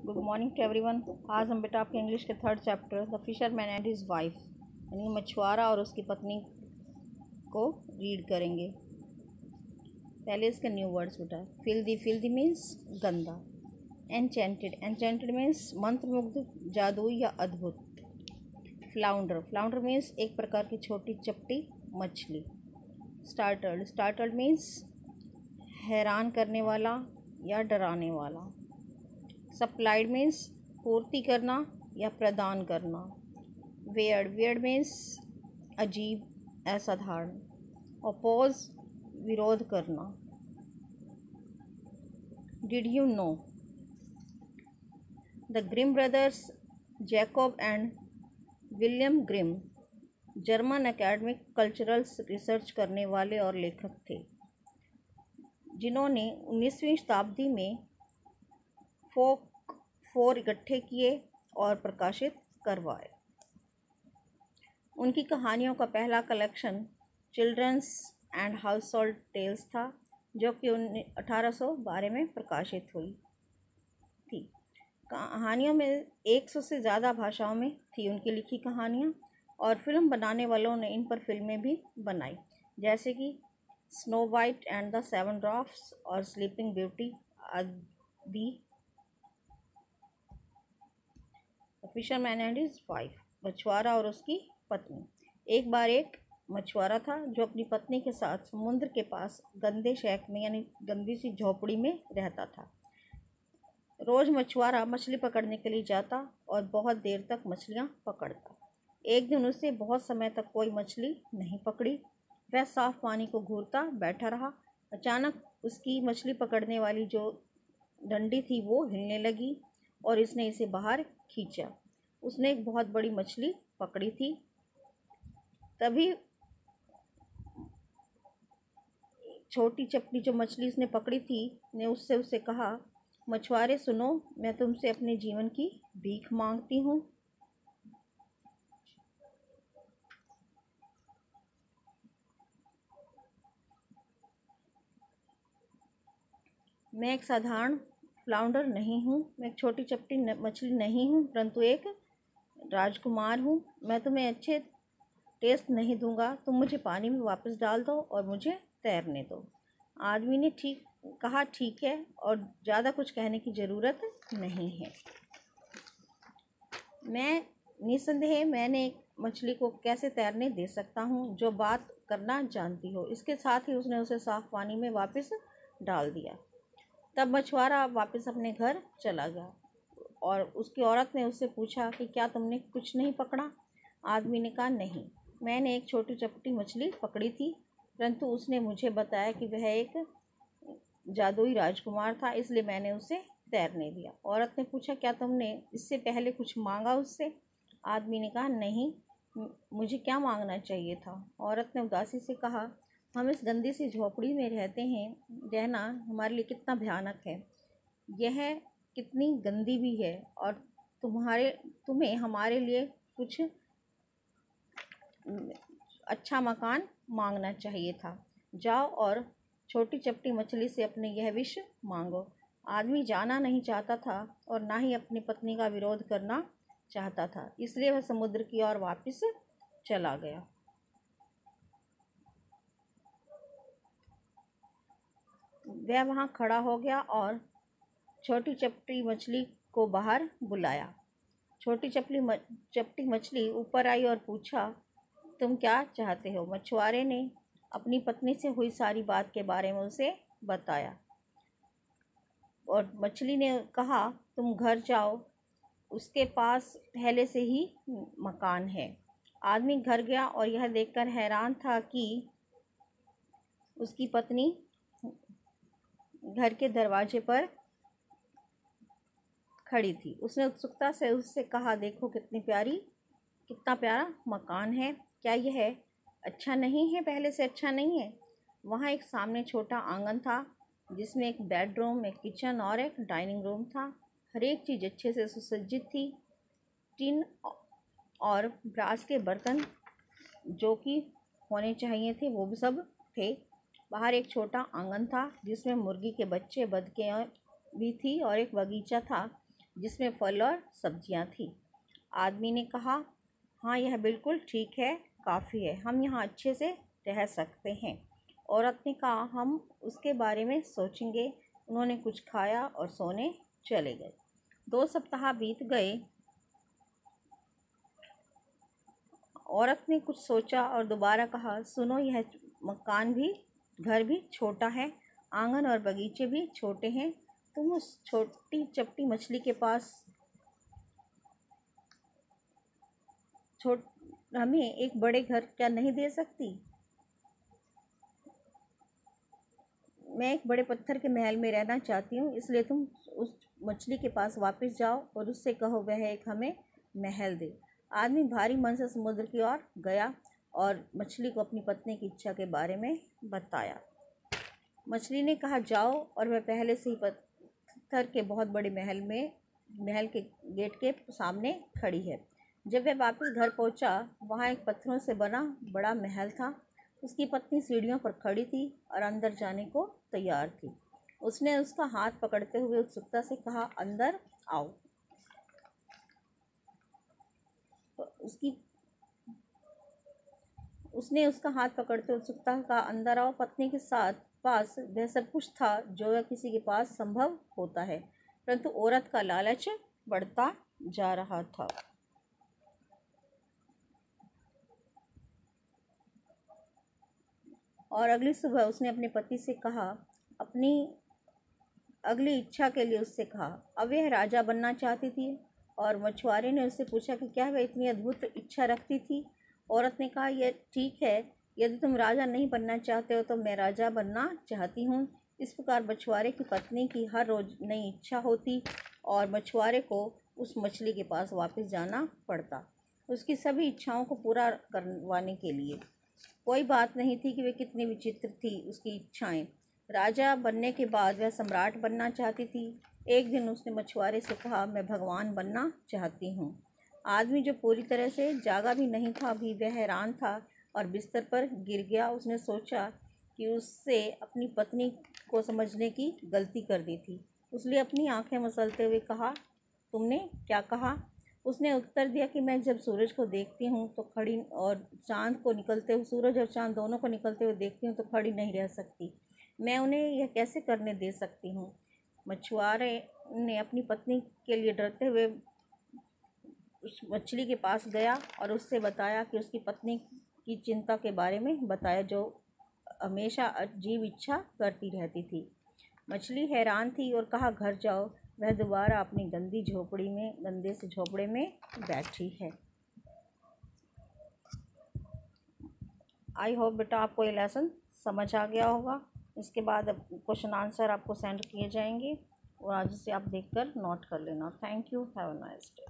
Good morning to everyone. आज हम बेटा आपके इंग्लिश के third chapter the fisherman and his wife यानी मछुआरा और उसकी पत्नी को रीड करेंगे। पहले इसके न्यू वर्ड्स बेटा। फिल्दी मीन्स गंदा। एनचेंटेड मीन्स मंत्रमुग्ध, जादुई या अद्भुत। फ्लाउंडर मीन्स एक प्रकार की छोटी चपटी मछली। स्टार्टल्ड मीन्स हैरान करने वाला या डराने वाला। सप्लाइड मीन्स पूर्ति करना या प्रदान करना। वियर्ड मीन्स अजीब, असाधारण। अपोज विरोध करना। Did you know the Grimm Brothers Jacob and William Grimm German academic cultural research करने वाले और लेखक थे, जिन्होंने 19वीं शताब्दी में फोर इकट्ठे किए और प्रकाशित करवाए। उनकी कहानियों का पहला collection children's and household tales था, जो कि 1812 में प्रकाशित हुई थी। कहानियों में 100 से ज़्यादा भाषाओं में थी उनकी लिखी कहानियाँ, और फिल्म बनाने वालों ने इन पर फिल्में भी बनाई, जैसे कि snow white and the seven dwarfs और स्लीपिंग ब्यूटी आदि। फिशरमैन एंड हिज वाइफ, मछुआरा और उसकी पत्नी। एक बार एक मछुआरा था जो अपनी पत्नी के साथ समुद्र के पास गंदे शैक में यानी गंदी सी झोपड़ी में रहता था। रोज़ मछुआरा मछली पकड़ने के लिए जाता और बहुत देर तक मछलियाँ पकड़ता। एक दिन उससे बहुत समय तक कोई मछली नहीं पकड़ी। वह साफ पानी को घूरता बैठा रहा। अचानक उसकी मछली पकड़ने वाली जो डंडी थी वो हिलने लगी और इसने इसे बाहर खींचा। उसने एक बहुत बड़ी मछली पकड़ी थी। तभी छोटी चपटी जो मछली उसने पकड़ी थी ने उससे कहा, मछुआरे सुनो, मैं तुमसे अपने जीवन की भीख मांगती हूँ। मैं एक साधारण फ्लाउंडर नहीं हूँ, मैं एक छोटी चपटी मछली नहीं हूँ, परंतु एक राजकुमार हूँ। मैं तुम्हें अच्छे टेस्ट नहीं दूंगा, तुम मुझे पानी में वापस डाल दो और मुझे तैरने दो। आदमी ने कहा ठीक है, और ज़्यादा कुछ कहने की ज़रूरत नहीं है। मैं निसंदेह मैंने एक मछली को कैसे तैरने दे सकता हूँ जो बात करना जानती हो। इसके साथ ही उसने उसे साफ पानी में वापस डाल दिया। तब मछुआरा वापस अपने घर चला गया और उसकी औरत ने उससे पूछा कि क्या तुमने कुछ नहीं पकड़ा? आदमी ने कहा नहीं, मैंने एक छोटी चपटी मछली पकड़ी थी, परंतु उसने मुझे बताया कि वह एक जादुई राजकुमार था, इसलिए मैंने उसे तैरने दिया। औरत ने पूछा क्या तुमने इससे पहले कुछ मांगा उससे? आदमी ने कहा नहीं, मुझे क्या मांगना चाहिए था? औरत ने उदासी से कहा, हम इस गंदी सी झोपड़ी में रहना हमारे लिए कितना भयानक है। यह कितनी गंदी भी है, और तुम्हें हमारे लिए कुछ अच्छा मकान मांगना चाहिए था। जाओ और छोटी चपटी मछली से अपने यह विश मांगो। आदमी जाना नहीं चाहता था और ना ही अपनी पत्नी का विरोध करना चाहता था, इसलिए वह समुद्र की ओर वापस चला गया। वह वहाँ खड़ा हो गया और छोटी चपटी मछली को बाहर बुलाया। छोटी चपटी मछली ऊपर आई और पूछा, तुम क्या चाहते हो? मछुआरे ने अपनी पत्नी से हुई सारी बात के बारे में उसे बताया, और मछली ने कहा, तुम घर जाओ, उसके पास पहले से ही मकान है। आदमी घर गया और यह देखकर हैरान था कि उसकी पत्नी घर के दरवाजे पर खड़ी थी। उसने उत्सुकता से उससे कहा, देखो कितना प्यारा मकान है, क्या यह अच्छा नहीं है? पहले से अच्छा नहीं है? वहाँ एक सामने छोटा आंगन था जिसमें एक बेडरूम, एक किचन और एक डाइनिंग रूम था। हर एक चीज़ अच्छे से सुसज्जित थी। टिन और ब्रास के बर्तन जो कि होने चाहिए थे वो भी सब थे। बाहर एक छोटा आंगन था जिसमें मुर्गी के बच्चे, बतखें भी थी, और एक बगीचा था जिसमें फल और सब्जियां थीं। आदमी ने कहा, हाँ यह बिल्कुल ठीक है, काफ़ी है, हम यहाँ अच्छे से रह सकते हैं। औरत ने कहा, हम उसके बारे में सोचेंगे। उन्होंने कुछ खाया और सोने चले गए। 2 सप्ताह बीत गए। औरत ने कुछ सोचा और दोबारा कहा, सुनो, यह घर भी छोटा है, आंगन और बगीचे भी छोटे हैं। तुम उस छोटी चपटी मछली के पास हमें एक बड़े घर क्या नहीं दे सकती? मैं एक बड़े पत्थर के महल में रहना चाहती हूँ, इसलिए तुम उस मछली के पास वापस जाओ और उससे कहो वह एक हमें महल दे। आदमी भारी मन से समुद्र की ओर गया और मछली को अपनी पत्नी की इच्छा के बारे में बताया। मछली ने कहा, जाओ, और वह पहले से ही पत्थर के बहुत बड़े महल के गेट के सामने खड़ी है। जब वह वापस घर पहुंचा, वहां एक पत्थरों से बना बड़ा महल था। उसकी पत्नी सीढ़ियों पर खड़ी थी और अंदर जाने को तैयार थी। उसने उसका हाथ पकड़ते हुए उत्सुकता से कहा, अंदर आओ। उसने उसका हाथ पकड़ते उत्सुकता का अंदर आओ। पत्नी के साथ पास वह सब कुछ था जो वह किसी के पास संभव होता है, परंतु औरत का लालच बढ़ता जा रहा था। और अगली सुबह उसने अपने पति से कहा, अपनी अगली इच्छा के लिए उससे कहा। अब वह राजा बनना चाहती थी और मछुआरे ने उससे पूछा कि क्या वह इतनी अद्भुत इच्छा रखती थी। औरत ने कहा, यह ठीक है, यदि तुम राजा नहीं बनना चाहते हो तो मैं राजा बनना चाहती हूँ। इस प्रकार मछुआरे की पत्नी की हर रोज नई इच्छा होती और मछुआरे को उस मछली के पास वापस जाना पड़ता उसकी सभी इच्छाओं को पूरा करवाने के लिए। कोई बात नहीं थी कि वे कितनी विचित्र थी उसकी इच्छाएं। राजा बनने के बाद वह सम्राट बनना चाहती थी। एक दिन उसने मछुआरे से कहा, मैं भगवान बनना चाहती हूँ। आदमी जो पूरी तरह से जागा भी नहीं था, अभी वह हैरान था और बिस्तर पर गिर गया। उसने सोचा कि उससे अपनी पत्नी को समझने की गलती कर दी थी। उसने अपनी आंखें मसलते हुए कहा, तुमने क्या कहा? उसने उत्तर दिया कि मैं जब सूरज को देखती हूँ तो खड़ी और चांद को निकलते हुए, सूरज और चांद दोनों को निकलते हुए देखती हूँ तो खड़ी नहीं रह सकती। मैं उन्हें यह कैसे करने दे सकती हूँ? मछुआरे ने अपनी पत्नी के लिए डरते हुए उस मछली के पास गया और उससे बताया कि उसकी पत्नी की चिंता के बारे में बताया, जो हमेशा अजीब इच्छा करती रहती थी। मछली हैरान थी और कहा, घर जाओ। वह दोबारा अपनी गंदे से झोपड़े में बैठी है। आई होप बेटा आपको ये लेसन समझ आ गया होगा। इसके बाद अब क्वेश्चन आंसर आपको सेंड किए जाएंगे और आज से आप देखकर नोट कर लेना। Thank you, have a nice day.